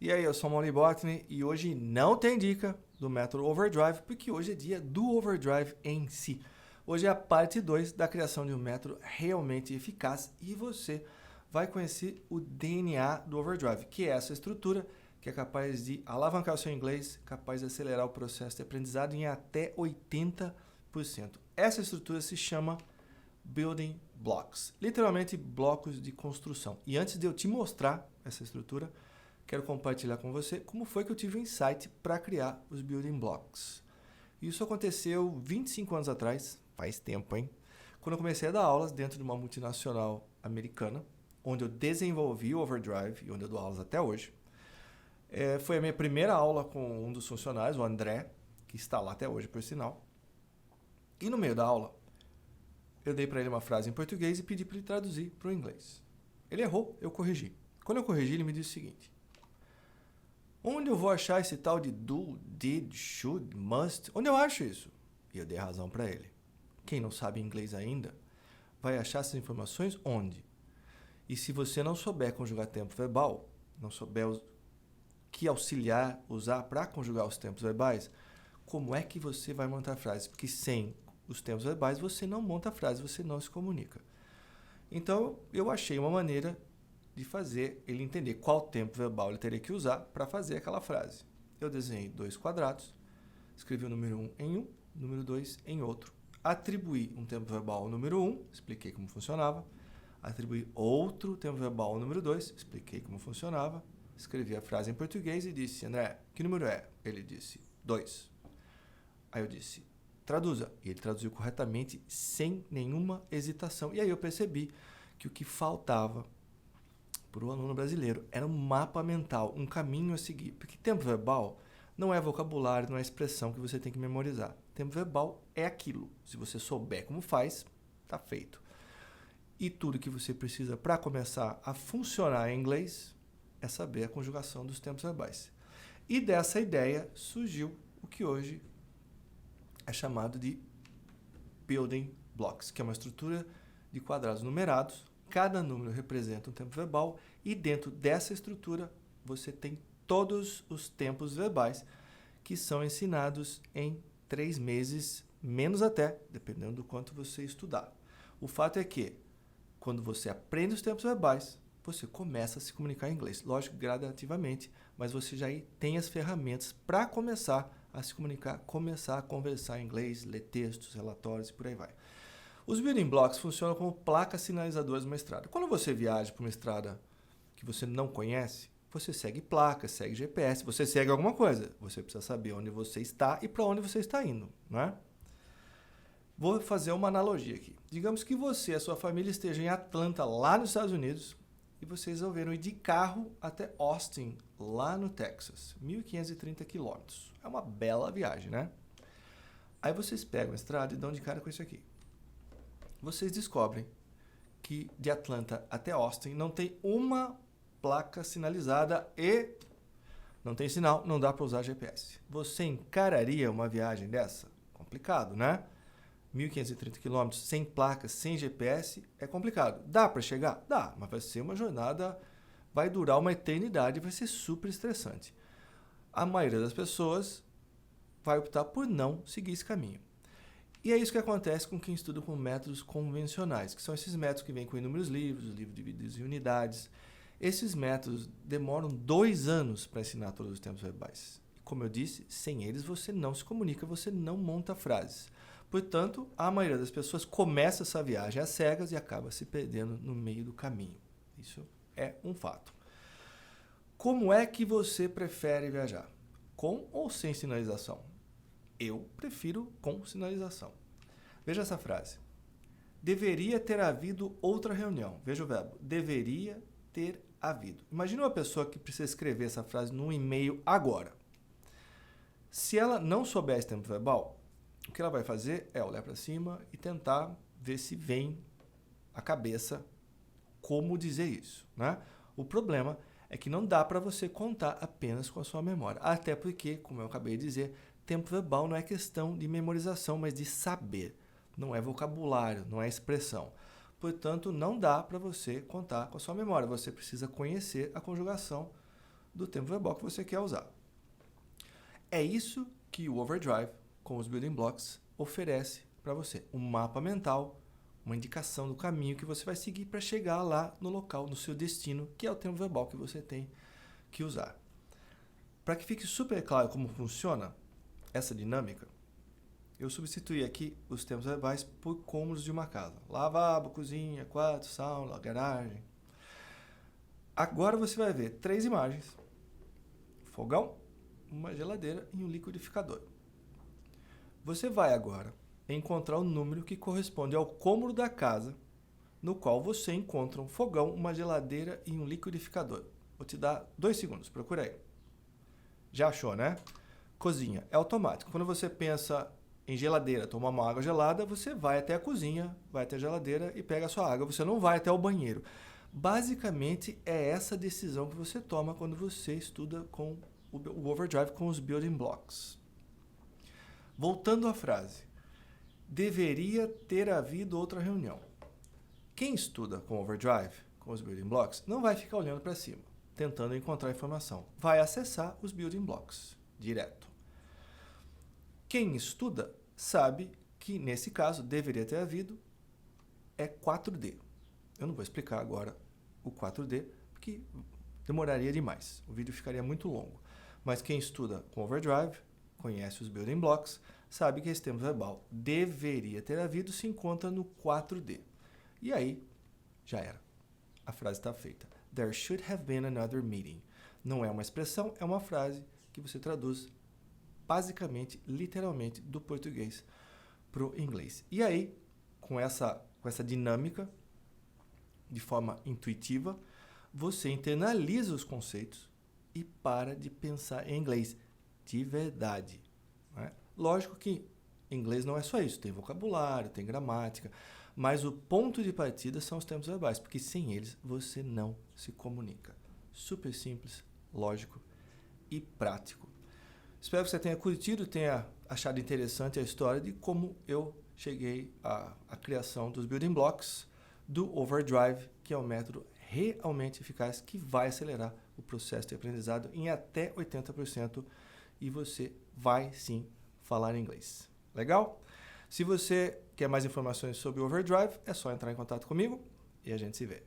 E aí, eu sou o Mauri Botany e hoje não tem dica do método Overdrive, porque hoje é dia do Overdrive em si. Hoje é a parte 2 da criação de um método realmente eficaz e você vai conhecer o DNA do Overdrive, que é essa estrutura que é capaz de alavancar o seu inglês, capaz de acelerar o processo de aprendizado em até 80%. Essa estrutura se chama Building Blocks, literalmente blocos de construção. E antes de eu te mostrar essa estrutura, quero compartilhar com você como foi que eu tive o insight para criar os Building Blocks. Isso aconteceu 25 anos atrás, faz tempo, hein? Quando eu comecei a dar aulas dentro de uma multinacional americana, onde eu desenvolvi o Overdrive e onde eu dou aulas até hoje. Foi a minha primeira aula com um dos funcionários, o André, que está lá até hoje, por sinal. E no meio da aula, eu dei para ele uma frase em português e pedi para ele traduzir para o inglês. Ele errou, eu corrigi. Quando eu corrigi, ele me disse o seguinte: onde eu vou achar esse tal de do, did, should, must? Onde eu acho isso? E eu dei razão para ele. Quem não sabe inglês ainda, vai achar essas informações onde? E se você não souber conjugar tempo verbal, não souber que auxiliar usar para conjugar os tempos verbais, como é que você vai montar frases? Porque sem os tempos verbais você não monta frase, você não se comunica. Então eu achei uma maneira de fazer ele entender qual tempo verbal ele teria que usar para fazer aquela frase. Eu desenhei 2 quadrados, escrevi o número 1 em um, o número 2 em outro. Atribuí um tempo verbal ao número 1, expliquei como funcionava. Atribuí outro tempo verbal ao número 2, expliquei como funcionava. Escrevi a frase em português e disse: André, que número é? Ele disse: 2. Aí eu disse: traduza. E ele traduziu corretamente, sem nenhuma hesitação. E aí eu percebi que o que faltava para o aluno brasileiro era um mapa mental, um caminho a seguir. Porque tempo verbal não é vocabulário, não é expressão que você tem que memorizar. Tempo verbal é aquilo. Se você souber como faz, está feito. E tudo que você precisa para começar a funcionar em inglês é saber a conjugação dos tempos verbais. E dessa ideia surgiu o que hoje é chamado de Building Blocks, que é uma estrutura de quadrados numerados. Cada número representa um tempo verbal e dentro dessa estrutura você tem todos os tempos verbais que são ensinados em 3 meses, menos até, dependendo do quanto você estudar. O fato é que, quando você aprende os tempos verbais, você começa a se comunicar em inglês. Lógico, gradativamente, mas você já tem as ferramentas para começar a se comunicar, começar a conversar em inglês, ler textos, relatórios e por aí vai. Os Building Blocks funcionam como placas sinalizadoras de uma estrada. Quando você viaja para uma estrada que você não conhece, você segue placas, segue GPS, você segue alguma coisa. Você precisa saber onde você está e para onde você está indo, não é? Vou fazer uma analogia aqui. Digamos que você e a sua família estejam em Atlanta, lá nos Estados Unidos, e vocês resolveram ir de carro até Austin, lá no Texas, 1.530 quilômetros. É uma bela viagem, né? Aí vocês pegam a estrada e dão de cara com isso aqui. Vocês descobrem que de Atlanta até Austin não tem uma placa sinalizada e não tem sinal, não dá para usar GPS. Você encararia uma viagem dessa? Complicado, né? 1.530 km sem placas, sem GPS, é complicado. Dá para chegar? Dá, mas vai ser uma jornada, vai durar uma eternidade, vai ser super estressante. A maioria das pessoas vai optar por não seguir esse caminho. E é isso que acontece com quem estuda com métodos convencionais, que são esses métodos que vêm com inúmeros livros, os livros divididos em unidades. Esses métodos demoram 2 anos para ensinar todos os tempos verbais. Como eu disse, sem eles você não se comunica, você não monta frases. Portanto, a maioria das pessoas começa essa viagem às cegas e acaba se perdendo no meio do caminho. Isso é um fato. Como é que você prefere viajar? Com ou sem sinalização? Eu prefiro com sinalização. Veja essa frase. Deveria ter havido outra reunião. Veja o verbo. Deveria ter havido. Imagina uma pessoa que precisa escrever essa frase num e-mail agora. Se ela não souber esse tempo verbal, o que ela vai fazer é olhar para cima e tentar ver se vem à cabeça como dizer isso, né? O problema é que não dá para você contar apenas com a sua memória. Até porque, como eu acabei de dizer, tempo verbal não é questão de memorização, mas de saber. Não é vocabulário, não é expressão. Portanto, não dá para você contar com a sua memória. Você precisa conhecer a conjugação do tempo verbal que você quer usar. É isso que o Overdrive, com os Building Blocks, oferece para você. Um mapa mental, uma indicação do caminho que você vai seguir para chegar lá no local, no seu destino, que é o tempo verbal que você tem que usar. Para que fique super claro como funciona essa dinâmica, eu substituí aqui os tempos verbais por cômodos de uma casa. Lavabo, cozinha, quarto, sala, garagem. Agora você vai ver 3 imagens. Fogão, uma geladeira e um liquidificador. Você vai agora encontrar o número que corresponde ao cômodo da casa no qual você encontra um fogão, uma geladeira e um liquidificador. Vou te dar 2 segundos, procura aí. Já achou, né? Cozinha, é automático. Quando você pensa em geladeira, tomar uma água gelada, você vai até a cozinha, vai até a geladeira e pega a sua água. Você não vai até o banheiro. Basicamente, é essa decisão que você toma quando você estuda com o Overdrive, com os Building Blocks. Voltando à frase. Deveria ter havido outra reunião. Quem estuda com Overdrive, com os Building Blocks, não vai ficar olhando para cima, tentando encontrar informação. Vai acessar os Building Blocks direto. Quem estuda sabe que, nesse caso, deveria ter havido é 4D. Eu não vou explicar agora o 4D, porque demoraria demais. O vídeo ficaria muito longo. Mas quem estuda com Overdrive, conhece os Building Blocks, sabe que esse tempo verbal deveria ter havido se encontra no 4D. E aí, já era. A frase está feita. There should have been another meeting. Não é uma expressão, é uma frase que você traduz basicamente, literalmente, do português para o inglês. E aí, com essa dinâmica, de forma intuitiva, você internaliza os conceitos e para de pensar em inglês de verdade. Né? Lógico que inglês não é só isso, tem vocabulário, tem gramática, mas o ponto de partida são os tempos verbais, porque sem eles você não se comunica. Super simples, lógico e prático. Espero que você tenha curtido, tenha achado interessante a história de como eu cheguei à criação dos Building Blocks do Overdrive, que é um método realmente eficaz que vai acelerar o processo de aprendizado em até 80% e você vai sim falar inglês. Legal? Se você quer mais informações sobre o Overdrive, é só entrar em contato comigo e a gente se vê.